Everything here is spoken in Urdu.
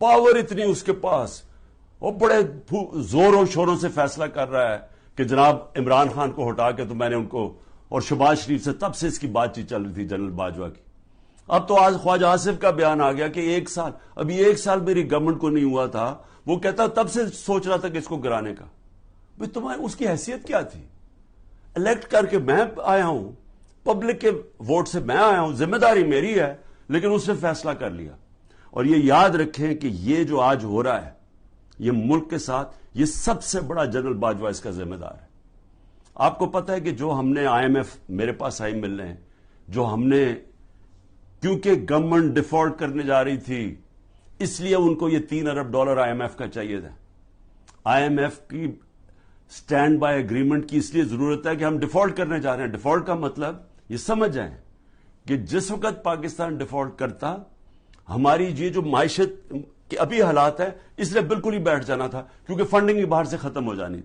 پاور اتنی اس کے پاس، وہ بڑے زوروں شوروں سے فیصلہ کر رہا ہے کہ جناب عمران خان کو ہٹا کے تو میں نے ان کو، اور شہباز شریف سے تب سے اس کی بات چیت چل رہی تھی جنرل باجوہ کی. اب تو آج خواجہ آصف کا بیان آ گیا کہ ابھی ایک سال میری گورنمنٹ کو نہیں ہوا تھا، وہ کہتا تب سے سوچ رہا تھا کہ اس کو گرانے کا. بھئی تمہیں اس کی حیثیت کیا تھی؟ الیکٹ کر کے میں آیا ہوں، پبلک کے ووٹ سے میں آیا ہوں، ذمہ داری میری ہے، لیکن اس نے فیصلہ کر لیا. اور یہ یاد رکھیں کہ یہ جو آج ہو رہا ہے یہ ملک کے ساتھ، یہ سب سے بڑا جنرل باجوہ اس کا ذمہ دار ہے. آپ کو پتہ ہے کہ جو ہم نے آئی ایم ایف میرے پاس آئی ملنے ہیں، جو ہم نے، کیونکہ گورنمنٹ ڈیفالٹ کرنے جا رہی تھی اس لیے ان کو یہ $3 ارب آئی ایم ایف کا چاہیے تھا. آئی ایم ایف کی سٹینڈ بائی اگریمنٹ کی اس لیے ضرورت ہے کہ ہم ڈیفالٹ کرنے جا رہے ہیں. ڈیفالٹ کا مطلب یہ سمجھ جائیں کہ جس وقت پاکستان ڈیفالٹ کرتا، ہماری یہ جو معیشت کے ابھی حالات ہے اس لیے بالکل ہی بیٹھ جانا تھا، کیونکہ فنڈنگ ہی باہر سے ختم ہو جانی تھی.